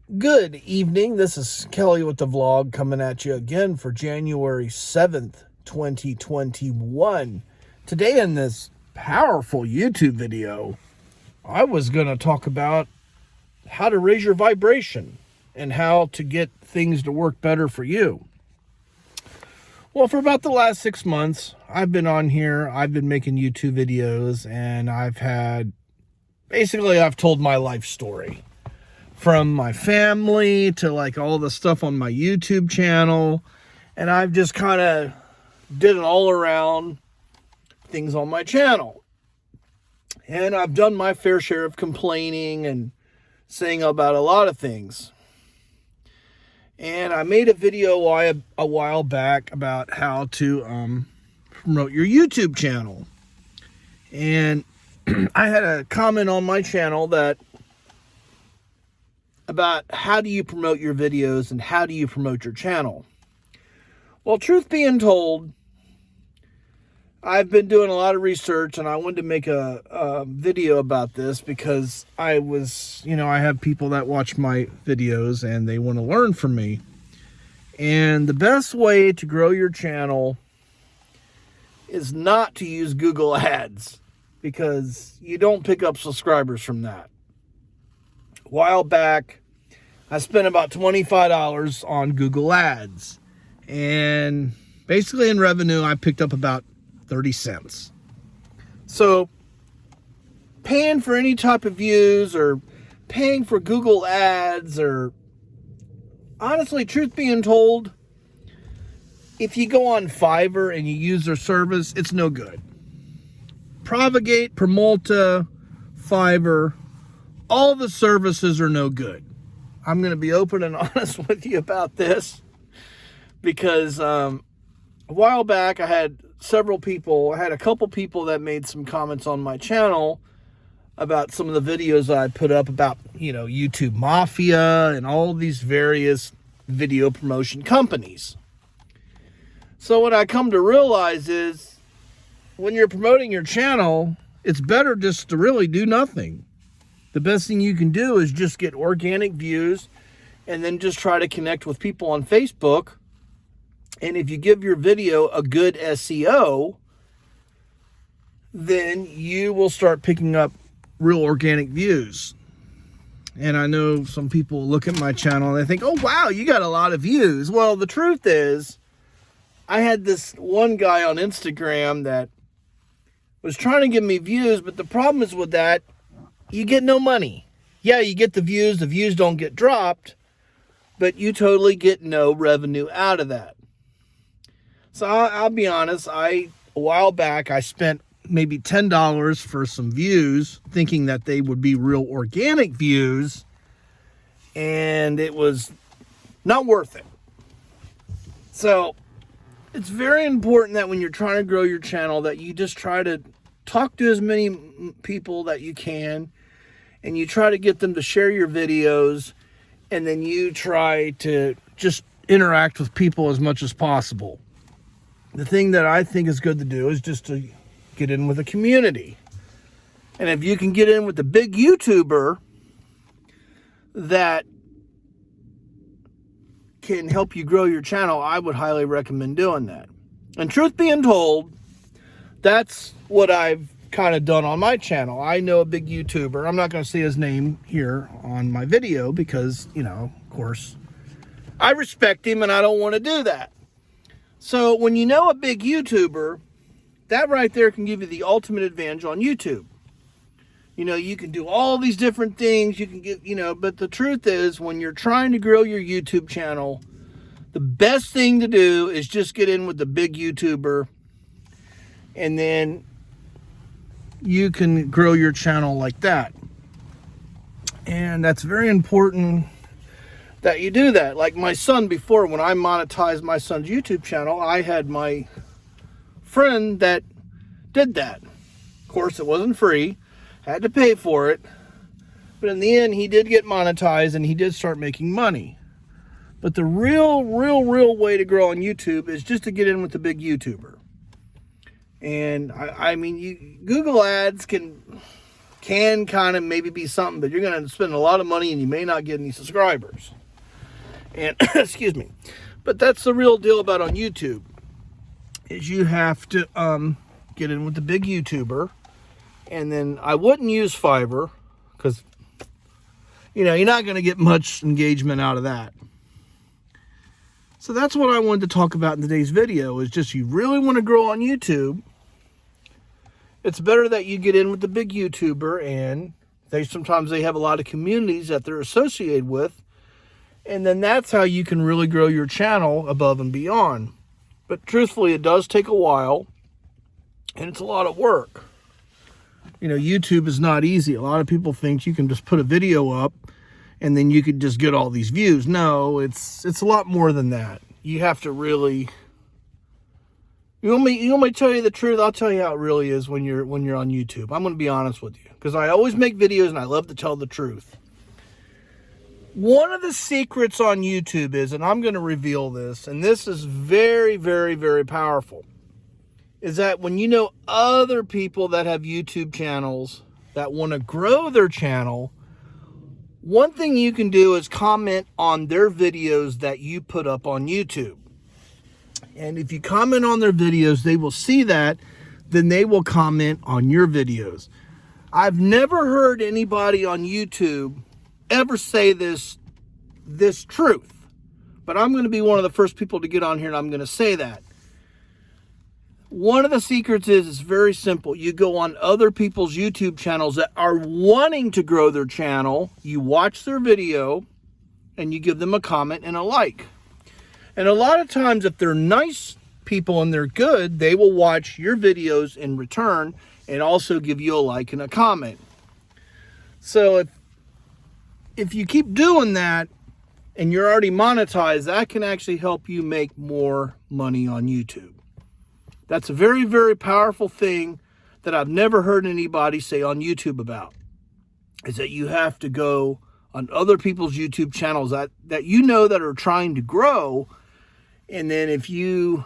Good evening. This is Kelly with the vlog coming at you again for January 7th, 2021. Today in this powerful YouTube video, I was going to talk about how to raise your vibration and how to get things to work better for you. Well, for about the last 6 months, I've been on here. I've been making YouTube videos, and I've told my life story. From my family to like all the stuff on my YouTube channel. And I've just kind of did an all around things on my channel. And I've done my fair share of complaining and saying about a lot of things. And I made a video a while back about how to promote your YouTube channel. And I had a comment on my channel about how do you promote your videos and how do you promote your channel. Well, truth being told, I've been doing a lot of research and I wanted to make a video about this because I have people that watch my videos and they want to learn from me. And the best way to grow your channel is not to use Google Ads because you don't pick up subscribers from that. A while back, I spent about $25 on Google Ads. And basically in revenue, I picked up about 30 cents. So paying for any type of views or paying for Google Ads or honestly, truth being told, if you go on Fiverr and you use their service, it's no good. Propagate, Promulta, Fiverr, all the services are no good. I'm going to be open and honest with you about this because a while back I had a couple people that made some comments on my channel about some of the videos I put up about, YouTube Mafia and all these various video promotion companies. So what I come to realize is when you're promoting your channel, it's better just to really do nothing. The best thing you can do is just get organic views and then just try to connect with people on Facebook. And if you give your video a good SEO, then you will start picking up real organic views. And I know some people look at my channel and they think, oh, wow, you got a lot of views. Well, the truth is, I had this one guy on Instagram that was trying to give me views, but the problem is with that, you get no money. Yeah, you get the views don't get dropped, but you totally get no revenue out of that. So I'll be honest, a while back, I spent maybe $10 for some views, thinking that they would be real organic views, and it was not worth it. So it's very important that when you're trying to grow your channel, that you just try to talk to as many people that you can, and you try to get them to share your videos, and then you try to just interact with people as much as possible. The thing that I think is good to do is just to get in with a community. And if you can get in with a big YouTuber that can help you grow your channel, I would highly recommend doing that. And truth being told, that's what I've kind of done on my channel. I know a big YouTuber. I'm not going to say his name here on my video because, of course, I respect him and I don't want to do that. So when you know a big YouTuber, that right there can give you the ultimate advantage on YouTube. You can do all these different things. You can get, but the truth is when you're trying to grow your YouTube channel, the best thing to do is just get in with the big YouTuber, and then you can grow your channel like that. And that's very important that you do that. Like my son, before, when I monetized my son's YouTube channel, I had my friend that did that. Of course, it wasn't free. Had to pay for it. But in the end, he did get monetized and he did start making money. But the real way to grow on YouTube is just to get in with the big YouTuber. And I mean, Google Ads can can kind of maybe be something, but you're going to spend a lot of money and you may not get any subscribers. And excuse me, but that's the real deal about on YouTube, is you have to get in with the big YouTuber. And then I wouldn't use Fiverr because, you know, you're not going to get much engagement out of that. So that's what I wanted to talk about in today's video, is just you really want to grow on YouTube. It's better that you get in with the big YouTuber, and sometimes they have a lot of communities that they're associated with. And then that's how you can really grow your channel above and beyond. But truthfully, it does take a while, and it's a lot of work. You know, YouTube is not easy. A lot of people think you can just put a video up and then you could just get all these views. No, it's a lot more than that. You have to really... You want me to tell you the truth? I'll tell you how it really is when you're on YouTube. I'm going to be honest with you, because I always make videos and I love to tell the truth. One of the secrets on YouTube is, and I'm going to reveal this, and this is very, very, very powerful, is that when you know other people that have YouTube channels that want to grow their channel, one thing you can do is comment on their videos that you put up on YouTube. And if you comment on their videos, they will see that, then they will comment on your videos. I've never heard anybody on YouTube ever say this truth, but I'm going to be one of the first people to get on here and I'm going to say that. One of the secrets is, it's very simple. You go on other people's YouTube channels that are wanting to grow their channel, you watch their video, and you give them a comment and a like. And a lot of times, if they're nice people and they're good, they will watch your videos in return and also give you a like and a comment. So if you keep doing that and you're already monetized, that can actually help you make more money on YouTube. That's a very, very powerful thing that I've never heard anybody say on YouTube about, is that you have to go on other people's YouTube channels that you know that are trying to grow, and then if you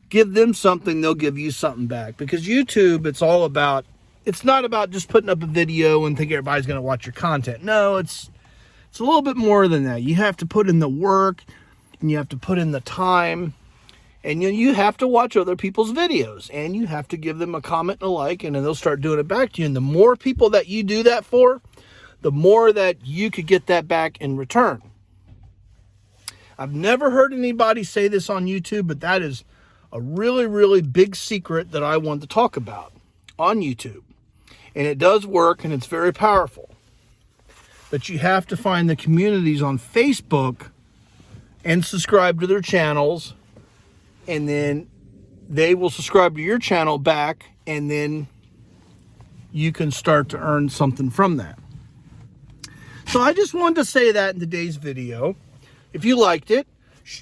give them something, they'll give you something back. Because YouTube, it's not about just putting up a video and think everybody's going to watch your content. No, it's a little bit more than that. You have to put in the work, and you have to put in the time, and you have to watch other people's videos, and you have to give them a comment and a like, and then they'll start doing it back to you. And the more people that you do that for, the more that you could get that back in return. I've never heard anybody say this on YouTube, but that is a really, really big secret that I want to talk about on YouTube. And it does work, and it's very powerful. But you have to find the communities on Facebook and subscribe to their channels, and then they will subscribe to your channel back, and then you can start to earn something from that. So I just wanted to say that in today's video. If you liked it,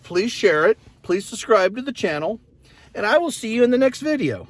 please share it. Please subscribe to the channel, and I will see you in the next video.